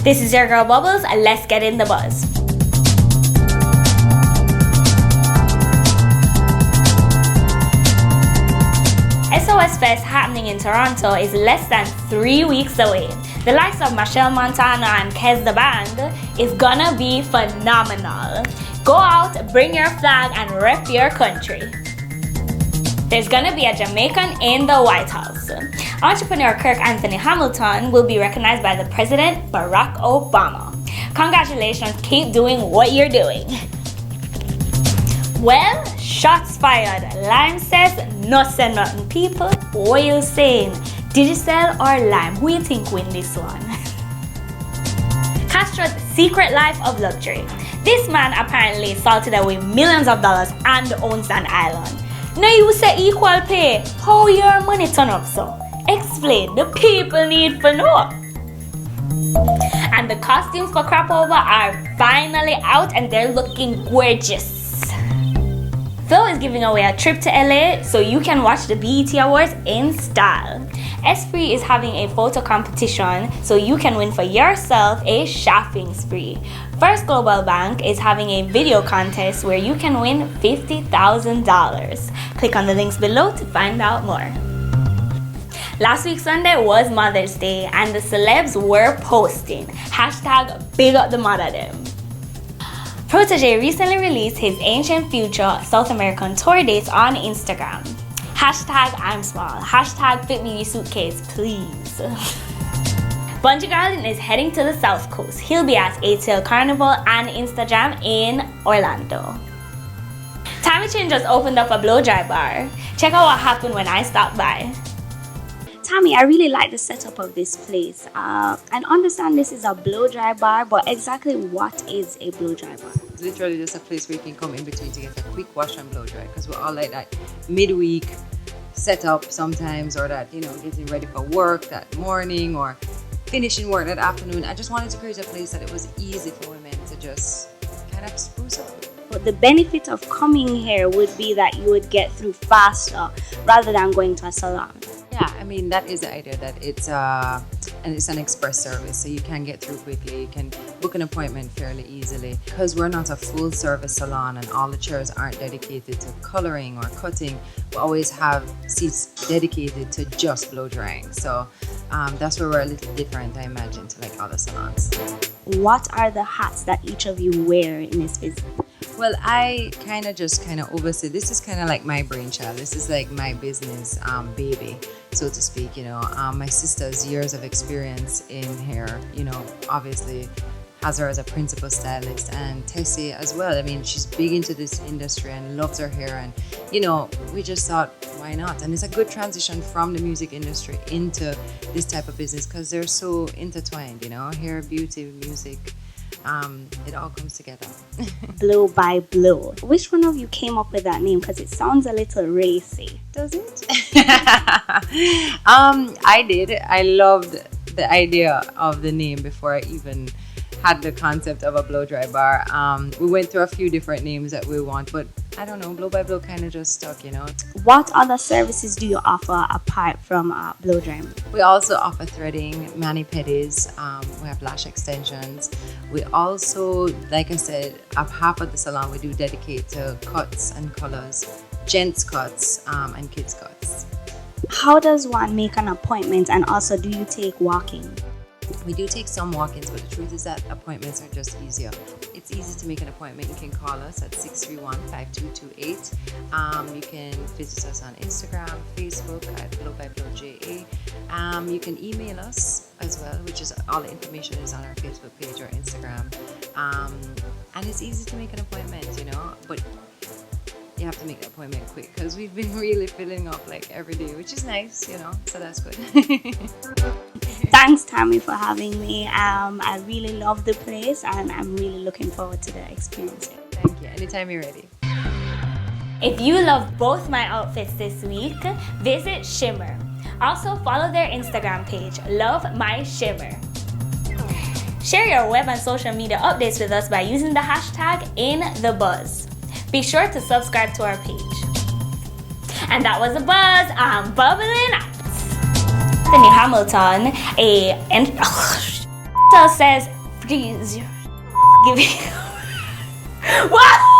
This is your girl Bubbles, and let's get in the buzz. SOS Fest happening in Toronto is less than 3 weeks away. The likes of Machelle Montana and Kes the Band is gonna be phenomenal. Go out, bring your flag, and rep your country. There's gonna be a Jamaican in the White House. Entrepreneur Kirk Anthony Hamilton will be recognized by the President Barack Obama. Congratulations, keep doing what you're doing. Well, shots fired. Lime says, no say nothing. People, what you saying? DIGICEL or Lime? Who you think win this one? Castro's secret life of luxury. This man apparently salted away millions of dollars and owns an island. Now you say equal pay. How your money turn up so? Explain. The people need to know. And the costumes for Crop Over are finally out and they're looking gorgeous. Phil is giving away a trip to LA so you can watch the BET Awards in style. Esprit is having a photo competition so you can win for yourself a shopping spree. FirstGlobalbank is having a video contest where you can win $50,000. Click on the links below to find out more. Last week Sunday was Mother's Day and the celebs were posting. # big up the mother them. Protege recently released his Ancient Future South American tour dates on Instagram. # I'm small. # fit me your suitcase, please. BUNJI GARLIN is heading to the South Coast. He'll be at ATL Carnival and Instajam in Orlando. Chynn just opened up a blow-dry bar. Check out what happened when I stopped by. Tami, I really like the setup of this place. I understand this is a blow-dry bar, but exactly what is a blow-dry bar? It's literally just a place where you can come in between to get a quick wash and blow-dry, because we're all like that midweek setup sometimes, or that, you know, getting ready for work that morning or finishing work that afternoon. I just wanted to create a place that it was easy for women to just kind of spruce up. But the benefit of coming here would be that you would get through faster rather than going to a salon. Yeah, I mean, that is the idea, that it's an express service, so you can get through quickly. You can book an appointment fairly easily. Because we're not a full service salon and all the chairs aren't dedicated to coloring or cutting, we always have seats dedicated to just blow drying. So that's where we're a little different, I imagine, to like other salons. What are the hats that each of you wear in this business? Well, I kind of oversee. This is kind of like my brainchild. This is like my business baby, so to speak. You know, my sister's years of experience in hair, you know, obviously has her as a principal stylist, and Tessie as well. I mean, she's big into this industry and loves her hair, and you know, we just thought, why not? And it's a good transition from the music industry into this type of business because they're so intertwined. You know, hair, beauty, music. It all comes together. Blow by blow. Which one of you came up with that name? Because it sounds a little racy. Does it? I did. I loved the idea of the name before I even had the concept of a blow dry bar. We went through a few different names that we want, but I don't know, blow by blow kind of just stuck, you know. What other services do you offer apart from blow drying? We also offer threading, mani-pedis, we have lash extensions. We also, like I said, half of the salon we do dedicate to cuts and colors, gents cuts and kids cuts. How does one make an appointment, and also do you take walk-in? We do take some walk-ins, but the truth is that appointments are just easier. It's easy to make an appointment. You can call us at 631-5228. You can visit us on Instagram, Facebook at blowbyblowja. You can email us as well, which is all the information is on our Facebook page or Instagram. And it's easy to make an appointment, you know, but you have to make the appointment quick because we've been really filling up like every day, which is nice, you know, so that's good. Thanks, Tami, for having me. I really love the place and I'm really looking forward to the experience. Thank you. Anytime you're ready. If you love both my outfits this week, visit Shimmer. Also follow their Instagram page, Love My Shimmer. Share your web and social media updates with us by using the hashtag #InTheBuzz. Be sure to subscribe to our page. And that was The Buzz. I'm bubbling out. Anthony Hamilton, says Please. Give me. What?